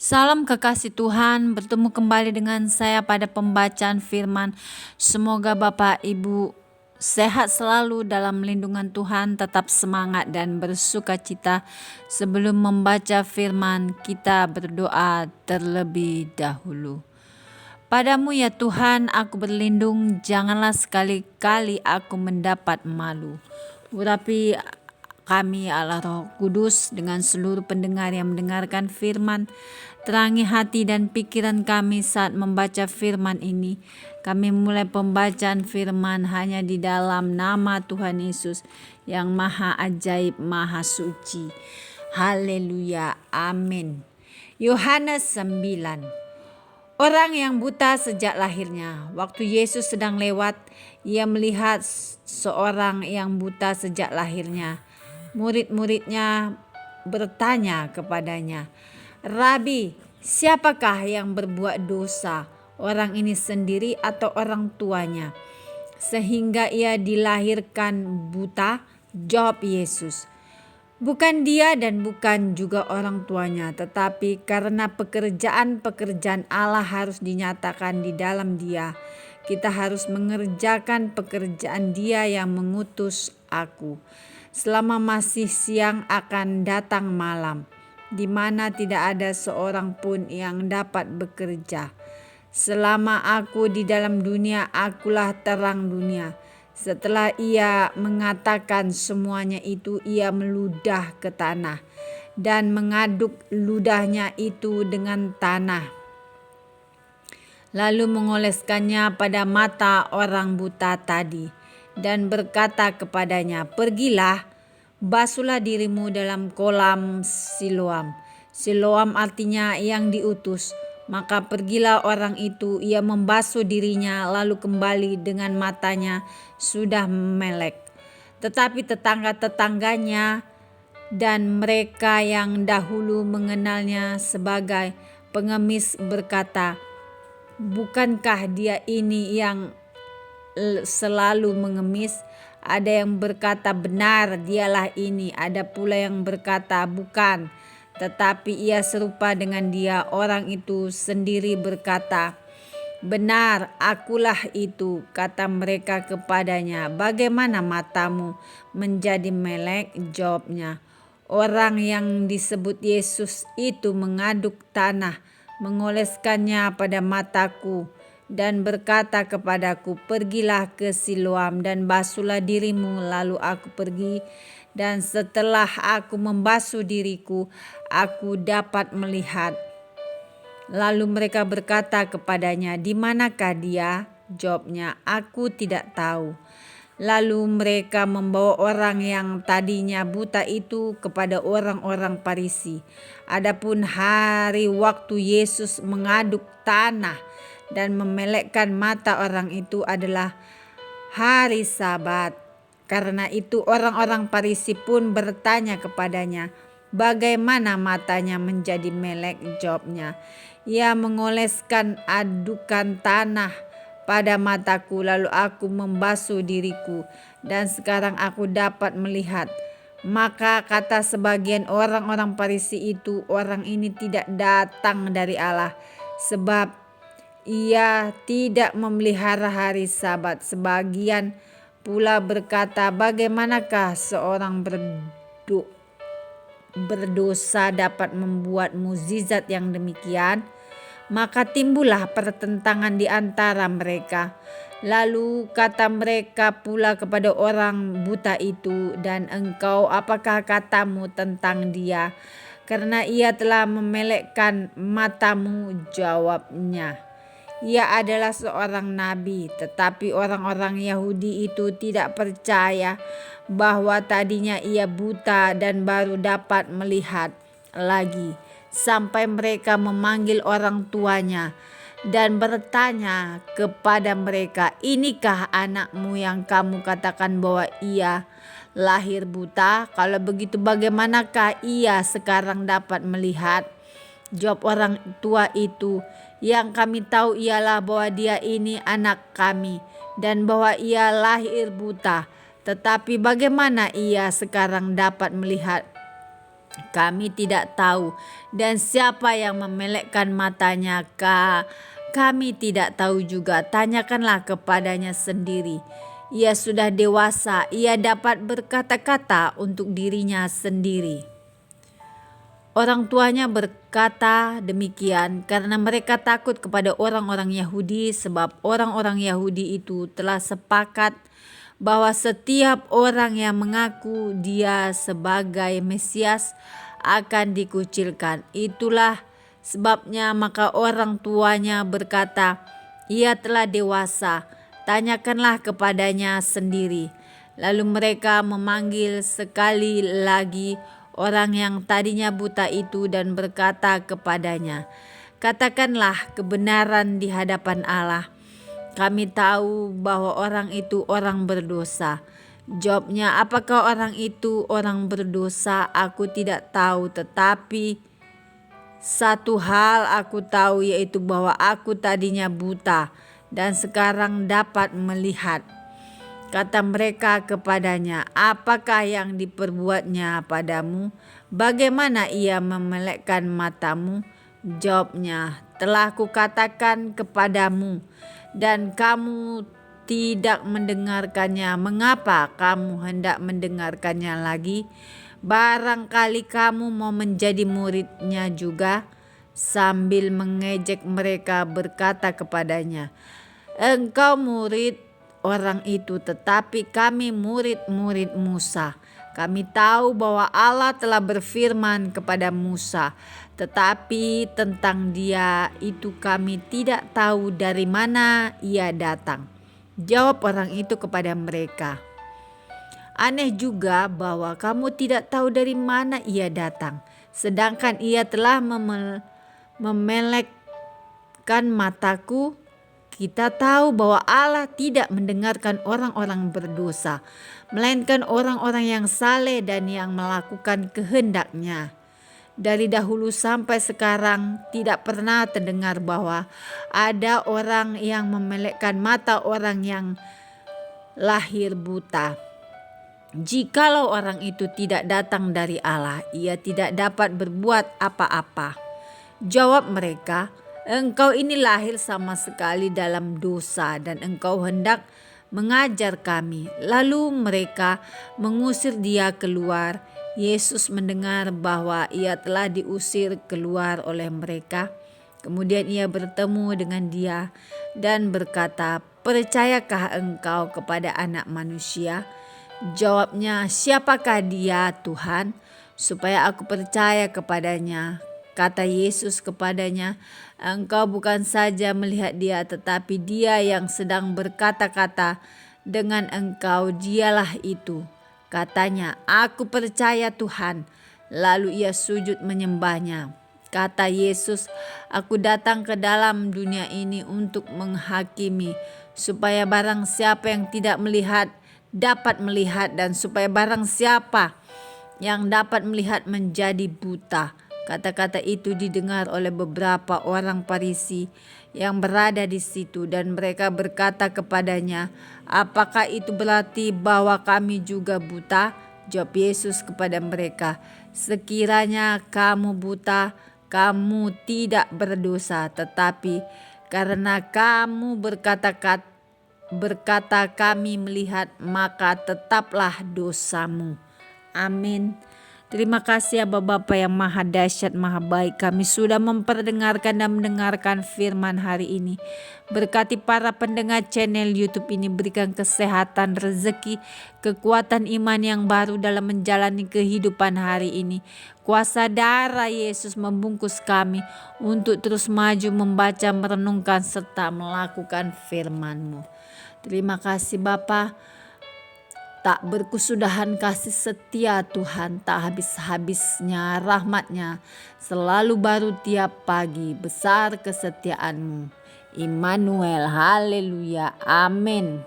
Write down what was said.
Salam kekasih Tuhan, bertemu kembali dengan saya pada pembacaan firman. Semoga Bapak Ibu sehat selalu dalam lindungan Tuhan, tetap semangat dan bersuka cita. Sebelum membaca firman, kita berdoa terlebih dahulu. Padamu ya Tuhan, aku berlindung, janganlah sekali-kali aku mendapat malu. Urapi kami Allah Roh Kudus dengan seluruh pendengar yang mendengarkan firman. Terangi hati dan pikiran kami saat membaca firman ini. Kami mulai pembacaan firman hanya di dalam nama Tuhan Yesus yang maha ajaib, maha suci. Haleluya, amin. Yohanes 9. Orang yang buta sejak lahirnya. Waktu Yesus sedang lewat, ia melihat seorang yang buta sejak lahirnya. Murid-muridnya bertanya kepadanya, "Rabi, siapakah yang berbuat dosa, orang ini sendiri atau orang tuanya, sehingga ia dilahirkan buta?" Jawab Yesus, "Bukan dia dan bukan juga orang tuanya, tetapi karena pekerjaan-pekerjaan Allah harus dinyatakan di dalam dia. Kita harus mengerjakan pekerjaan Dia yang mengutus aku. Selama masih siang akan datang malam, di mana tidak ada seorang pun yang dapat bekerja. Selama aku di dalam dunia, akulah terang dunia." Setelah ia mengatakan semuanya itu, ia meludah ke tanah dan mengaduk ludahnya itu dengan tanah, lalu mengoleskannya pada mata orang buta tadi dan berkata kepadanya, "Pergilah, basuhlah dirimu dalam kolam Siloam." Siloam artinya yang diutus. Maka pergilah orang itu, ia membasuh dirinya lalu kembali dengan matanya sudah melek. Tetapi tetangga-tetangganya dan mereka yang dahulu mengenalnya sebagai pengemis berkata, "Bukankah dia ini yang selalu mengemis?" Ada yang berkata, "Benar, dialah ini." Ada pula yang berkata, "Bukan, tetapi ia serupa dengan dia." Orang itu sendiri berkata, "Benar, akulah itu." Kata mereka kepadanya, "Bagaimana matamu menjadi melek?" Jawabnya, "Orang yang disebut Yesus itu mengaduk tanah, mengoleskannya pada mataku dan berkata kepadaku, 'Pergilah ke Siloam dan basuhlah dirimu.' Lalu aku pergi, dan setelah aku membasuh diriku, aku dapat melihat." Lalu mereka berkata kepadanya, "Di manakah dia?" Jawabnya, "Aku tidak tahu." Lalu mereka membawa orang yang tadinya buta itu kepada orang-orang Farisi. Adapun hari waktu Yesus mengaduk tanah dan memelekkan mata orang itu adalah hari Sabat. Karena itu orang-orang Farisi pun bertanya kepadanya, "Bagaimana matanya menjadi melek?" Jawabnya, "Ia mengoleskan adukan tanah pada mataku, lalu aku membasuh diriku, dan sekarang aku dapat melihat." Maka kata sebagian orang-orang Farisi itu, "Orang ini tidak datang dari Allah, sebab ia tidak memelihara hari Sabat." Sebagian pula berkata, "Bagaimanakah seorang berdosa dapat membuat mukjizat yang demikian?" Maka timbullah pertentangan di antara mereka. Lalu kata mereka pula kepada orang buta itu, "Dan engkau, apakah katamu tentang dia? Karena ia telah memelekkan matamu." Jawabnya, "Ia adalah seorang nabi." Tetapi orang-orang Yahudi itu tidak percaya bahwa tadinya ia buta dan baru dapat melihat lagi, sampai mereka memanggil orang tuanya dan bertanya kepada mereka, "Inikah anakmu yang kamu katakan bahwa ia lahir buta? Kalau begitu bagaimanakah ia sekarang dapat melihat?" Jawab orang tua itu, "Yang kami tahu ialah bahwa dia ini anak kami dan bahwa ia lahir buta. Tetapi bagaimana ia sekarang dapat melihat?" kami tidak tahu. Dan siapa yang memelekkan matanya, kami tidak tahu juga. Tanyakanlah kepadanya sendiri. Ia sudah dewasa, ia dapat berkata-kata untuk dirinya sendiri. Orang tuanya berkata demikian karena mereka takut kepada orang-orang Yahudi, sebab orang-orang Yahudi itu telah sepakat bahwa setiap orang yang mengaku dia sebagai Mesias akan dikucilkan. Itulah sebabnya maka orang tuanya berkata, ia telah dewasa, tanyakanlah kepadanya sendiri. Lalu mereka memanggil sekali lagi orang yang tadinya buta itu dan berkata kepadanya, katakanlah kebenaran di hadapan Allah. Kami tahu bahwa orang itu orang berdosa. Jawabnya, apakah orang itu orang berdosa? Aku tidak tahu, tetapi satu hal aku tahu, yaitu bahwa aku tadinya buta dan sekarang dapat melihat. Kata mereka kepadanya, apakah yang diperbuatnya padamu? Bagaimana ia memelekkan matamu? Jawabnya, telah kukatakan kepadamu dan kamu tidak mendengarkannya. Mengapa kamu hendak mendengarkannya lagi? Barangkali kamu mau menjadi muridnya juga. Sambil mengejek mereka berkata kepadanya, engkau murid orang itu, tetapi kami murid-murid Musa. Kami tahu bahwa Allah telah berfirman kepada Musa, tetapi tentang dia itu kami tidak tahu dari mana ia datang. Jawab orang itu kepada mereka, aneh juga bahwa kamu tidak tahu dari mana ia datang, sedangkan ia telah memelekkan mataku. Kita tahu bahwa Allah tidak mendengarkan orang-orang berdosa, melainkan orang-orang yang saleh dan yang melakukan kehendak-Nya. Dari dahulu sampai sekarang tidak pernah terdengar bahwa ada orang yang memelekkan mata orang yang lahir buta. Jikalau orang itu tidak datang dari Allah, ia tidak dapat berbuat apa-apa. Jawab mereka, engkau ini lahir sama sekali dalam dosa dan engkau hendak mengajar kami. Lalu mereka mengusir dia keluar. Yesus mendengar bahwa ia telah diusir keluar oleh mereka. Kemudian ia bertemu dengan dia dan berkata, percayakah engkau kepada Anak Manusia? Jawabnya, siapakah dia Tuhan, supaya aku percaya kepadanya? Kata Yesus kepadanya, engkau bukan saja melihat dia, tetapi dia yang sedang berkata-kata dengan engkau, dialah itu. Katanya, aku percaya Tuhan. Lalu ia sujud menyembahnya. Kata Yesus, aku datang ke dalam dunia ini untuk menghakimi, supaya barang siapa yang tidak melihat dapat melihat, dan supaya barang siapa yang dapat melihat menjadi buta. Kata-kata itu didengar oleh beberapa orang Farisi yang berada di situ, dan mereka berkata kepadanya, apakah itu berarti bahwa kami juga buta? Jawab Yesus kepada mereka, sekiranya kamu buta, kamu tidak berdosa, tetapi karena kamu berkata kami melihat, maka tetaplah dosamu. Amin. Terima kasih ya Bapa yang maha dahsyat, maha baik. Kami sudah memperdengarkan dan mendengarkan firman hari ini. Berkati para pendengar channel YouTube ini, berikan kesehatan, rezeki, kekuatan iman yang baru dalam menjalani kehidupan hari ini. Kuasa darah Yesus membungkus kami untuk terus maju, membaca, merenungkan, serta melakukan firman-Mu. Terima kasih Bapa. Tak berkesudahan kasih setia Tuhan, tak habis-habisnya rahmat-Nya, selalu baru tiap pagi, besar kesetiaan-Mu. Immanuel, haleluya, amin.